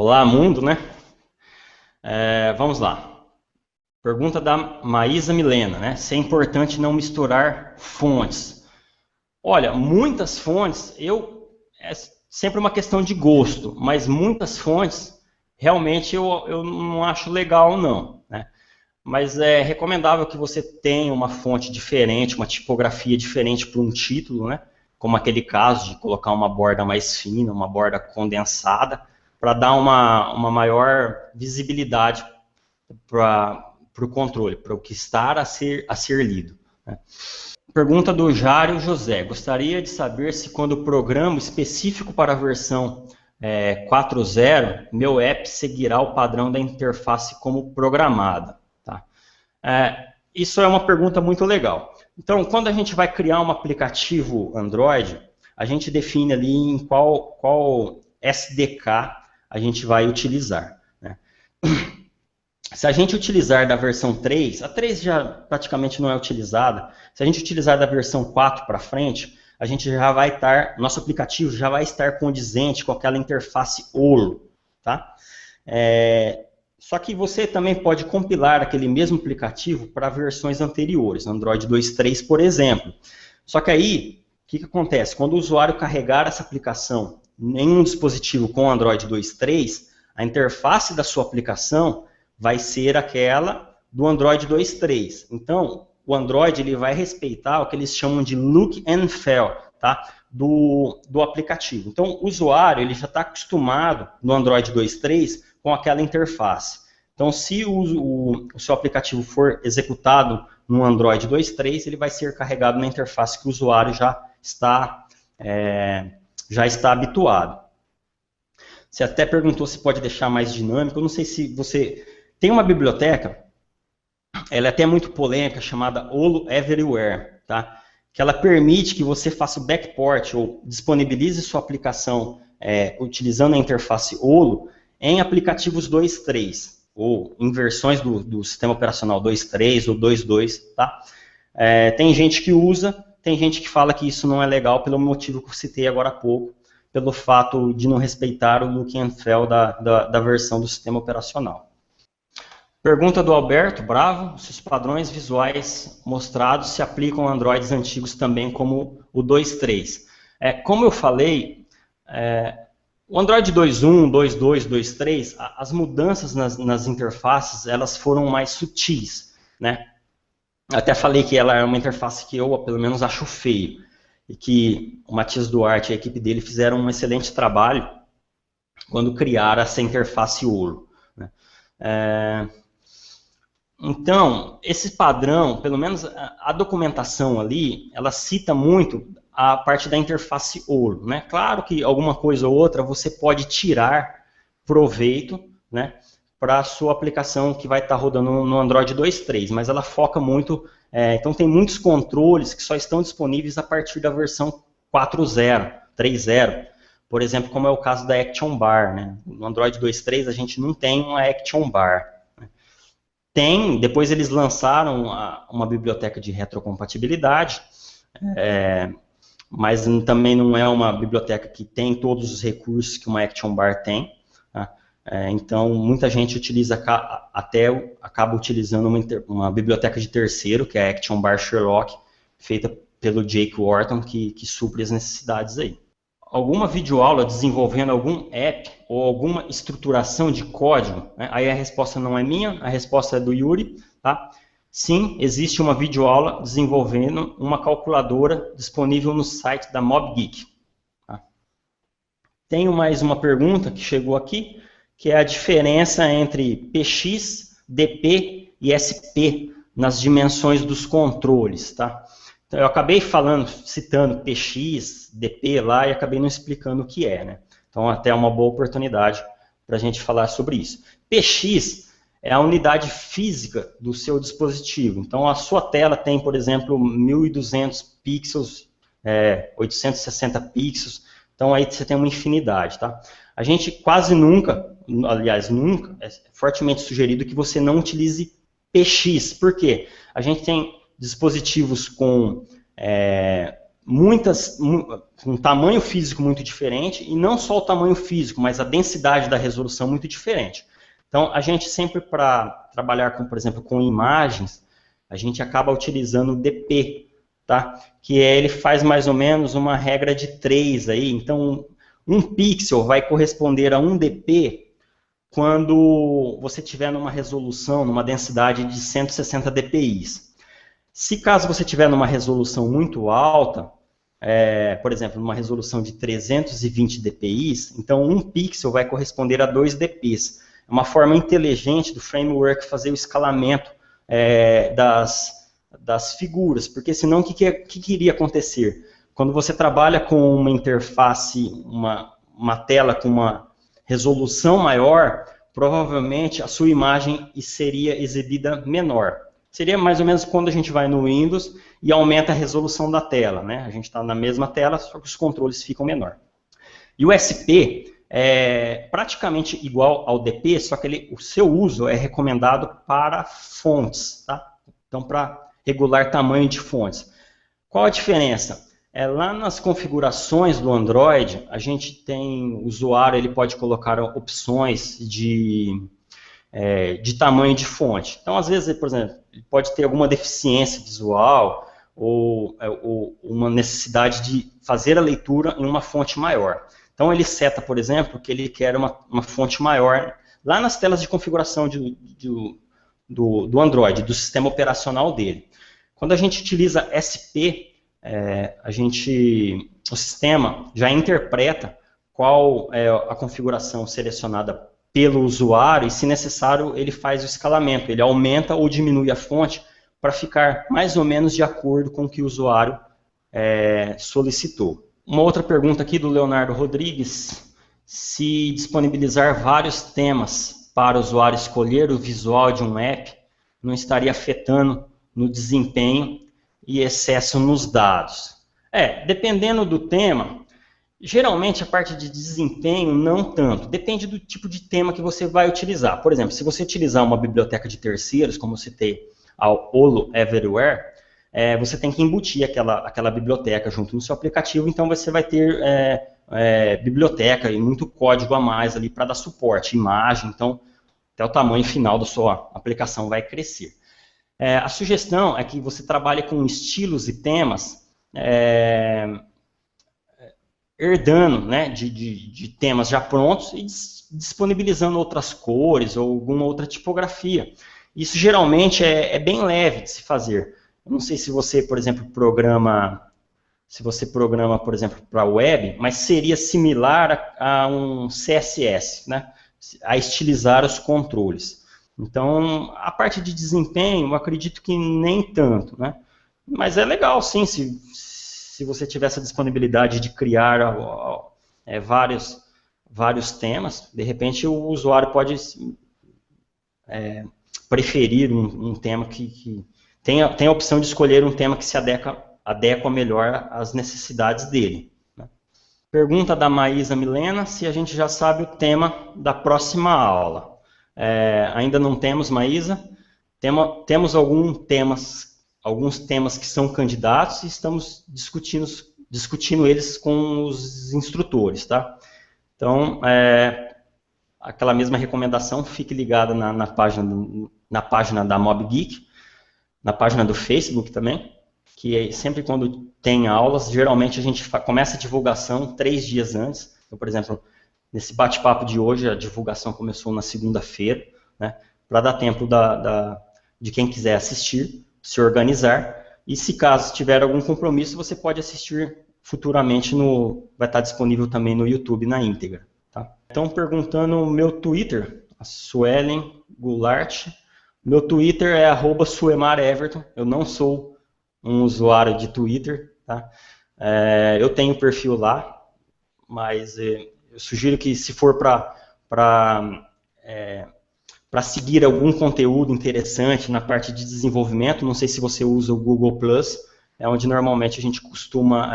Olá, mundo, né? Vamos lá. Pergunta da Maísa Milena, né? Se é importante não misturar fontes. Olha, muitas fontes, é sempre uma questão de gosto, mas muitas fontes, realmente eu não acho legal, não, né? Mas é recomendável que você tenha uma fonte diferente, uma tipografia diferente para um título, né? Como aquele caso de colocar uma borda mais fina, uma borda condensada, para dar uma maior visibilidade para o controle, para o que está a ser lido, né? Pergunta do Jário José. Gostaria de saber se quando o programa específico para a versão 4.0, meu app seguirá o padrão da interface como programada. Tá? Isso é uma pergunta muito legal. Então, quando a gente vai criar um aplicativo Android, a gente define ali em qual SDK a gente vai utilizar, né? Se a gente utilizar da versão 3, a 3 já praticamente não é utilizada, se a gente utilizar da versão 4 para frente, a gente já vai estar, nosso aplicativo já vai estar condizente com aquela interface OLO, tá? Só que você também pode compilar aquele mesmo aplicativo para versões anteriores, Android 2.3, por exemplo. Só que aí, o que acontece? Quando o usuário carregar essa aplicação em um dispositivo com Android 2.3, a interface da sua aplicação vai ser aquela do Android 2.3. Então, o Android ele vai respeitar o que eles chamam de look and feel, tá? do aplicativo. Então, o usuário ele já está acostumado no Android 2.3 com aquela interface. Então, se o seu aplicativo for executado no Android 2.3, ele vai ser carregado na interface que o usuário já está habituado. Você até perguntou se pode deixar mais dinâmico. Eu não sei se você... Tem uma biblioteca, ela é até muito polêmica, chamada OLO Everywhere, tá? Que ela permite que você faça o backport ou disponibilize sua aplicação utilizando a interface OLO em aplicativos 2.3 ou em versões do sistema operacional 2.3 ou 2.2, tá? Tem gente que usa, tem gente que fala que isso não é legal pelo motivo que eu citei agora há pouco, pelo fato de não respeitar o look and feel da versão do sistema operacional. Pergunta do Alberto Bravo, se os padrões visuais mostrados se aplicam a Androids antigos também como o 2.3. Como eu falei, o Android 2.1, 2.2, 2.3, as mudanças nas interfaces, elas foram mais sutis, né? Até falei que ela é uma interface que eu, pelo menos, acho feio, e que o Matias Duarte e a equipe dele fizeram um excelente trabalho quando criaram essa interface OLO, né? Então, esse padrão, pelo menos a documentação ali, ela cita muito a parte da interface OLO, né? Claro que alguma coisa ou outra você pode tirar proveito, né, para a sua aplicação que vai estar rodando no Android 2.3, mas ela foca muito, então tem muitos controles que só estão disponíveis a partir da versão 4.0, 3.0, por exemplo, como é o caso da Action Bar, né? No Android 2.3 a gente não tem uma Action Bar. Depois eles lançaram uma biblioteca de retrocompatibilidade, mas também não é uma biblioteca que tem todos os recursos que uma Action Bar tem, tá? Então, muita gente acaba utilizando uma biblioteca de terceiro, que é a Action Bar Sherlock, feita pelo Jake Wharton, que supre as necessidades aí. Alguma videoaula desenvolvendo algum app ou alguma estruturação de código, né? Aí a resposta não é minha, a resposta é do Yuri, tá? Sim, existe uma videoaula desenvolvendo uma calculadora disponível no site da MobGeek. Tá? Tenho mais uma pergunta que chegou aqui, que é a diferença entre PX, DP e SP nas dimensões dos controles, tá? Então, eu acabei citando PX, DP lá e acabei não explicando o que é, né? Então, até é uma boa oportunidade para a gente falar sobre isso. PX é a unidade física do seu dispositivo. Então, a sua tela tem, por exemplo, 1.200 pixels, 860 pixels. Então, aí você tem uma infinidade, tá? A gente quase nunca, aliás, nunca, é fortemente sugerido que você não utilize PX. Por quê? A gente tem dispositivos com um tamanho físico muito diferente, e não só o tamanho físico, mas a densidade da resolução muito diferente. Então, a gente sempre, para trabalhar, com, por exemplo, com imagens, a gente acaba utilizando o DP, tá? Que ele faz mais ou menos uma regra de 3 aí. Então, um pixel vai corresponder a um DP quando você tiver numa resolução, numa densidade de 160 dpi. Se caso você tiver numa resolução muito alta, por exemplo, numa resolução de 320 dpi, então um pixel vai corresponder a 2 dps. É uma forma inteligente do framework fazer o escalamento das figuras, porque senão o que iria acontecer? Quando você trabalha com uma interface, uma tela com uma resolução maior, provavelmente a sua imagem seria exibida menor. Seria mais ou menos quando a gente vai no Windows e aumenta a resolução da tela, né? A gente está na mesma tela, só que os controles ficam menor. E o SP é praticamente igual ao DP, só que o seu uso é recomendado para fontes, tá? Então, para regular tamanho de fontes. Qual a diferença? Lá nas configurações do Android, a gente tem, o usuário ele pode colocar opções de tamanho de fonte. Então, às vezes, por exemplo, ele pode ter alguma deficiência visual ou uma necessidade de fazer a leitura em uma fonte maior. Então, ele seta, por exemplo, que ele quer uma fonte maior lá nas telas de configuração do Android, do sistema operacional dele. Quando a gente utiliza SP, o sistema já interpreta qual é a configuração selecionada pelo usuário e, se necessário, ele faz o escalamento, ele aumenta ou diminui a fonte para ficar mais ou menos de acordo com o que o usuário solicitou. Uma outra pergunta aqui do Leonardo Rodrigues: se disponibilizar vários temas para o usuário escolher o visual de um app, não estaria afetando no desempenho e excesso nos dados? Dependendo do tema, geralmente a parte de desempenho não tanto, depende do tipo de tema que você vai utilizar. Por exemplo, se você utilizar uma biblioteca de terceiros, como eu citei a Holo Everywhere, você tem que embutir aquela biblioteca junto no seu aplicativo, então você vai ter biblioteca e muito código a mais ali para dar suporte, imagem, então até o tamanho final da sua aplicação vai crescer. A sugestão é que você trabalhe com estilos e temas herdando, né, de temas já prontos e disponibilizando outras cores ou alguma outra tipografia. Isso geralmente é bem leve de se fazer. Eu não sei se você, por exemplo, programa por exemplo, para web, mas seria similar a um CSS, né, a estilizar os controles. Então, a parte de desempenho, eu acredito que nem tanto, né? Mas é legal, sim, se você tiver essa disponibilidade de criar vários temas, de repente o usuário pode preferir um tema que tem a opção de escolher um tema que se adequa melhor às necessidades dele, né? Pergunta da Maísa Milena se a gente já sabe o tema da próxima aula. Ainda não temos, Maísa. Temos alguns temas que são candidatos e estamos discutindo eles com os instrutores, tá? Então, aquela mesma recomendação, fique ligada na página da MobGeek, na página do Facebook também, que sempre quando tem aulas, geralmente a gente começa a divulgação 3 dias antes. Então, por exemplo, nesse bate-papo de hoje, a divulgação começou na segunda-feira, né, para dar tempo de quem quiser assistir, se organizar, e se caso tiver algum compromisso, você pode assistir futuramente, vai estar disponível também no YouTube na íntegra. Tá? Então, perguntando o meu Twitter, a Suelen Goulart, meu Twitter é @suemareverton, eu não sou um usuário de Twitter, tá? Eu tenho perfil lá, mas eu sugiro que, se for para seguir algum conteúdo interessante na parte de desenvolvimento, não sei se você usa o Google+, é onde normalmente a gente costuma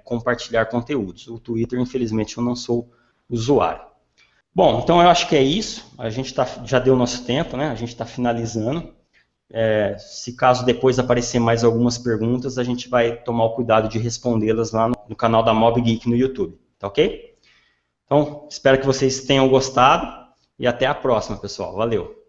compartilhar conteúdos. O Twitter, infelizmente, eu não sou usuário. Bom, então eu acho que é isso. A gente já deu nosso tempo, né? A gente está finalizando. Se caso depois aparecer mais algumas perguntas, a gente vai tomar o cuidado de respondê-las lá no canal da Mob Geek no YouTube, tá ok? Então, espero que vocês tenham gostado e até a próxima, pessoal. Valeu!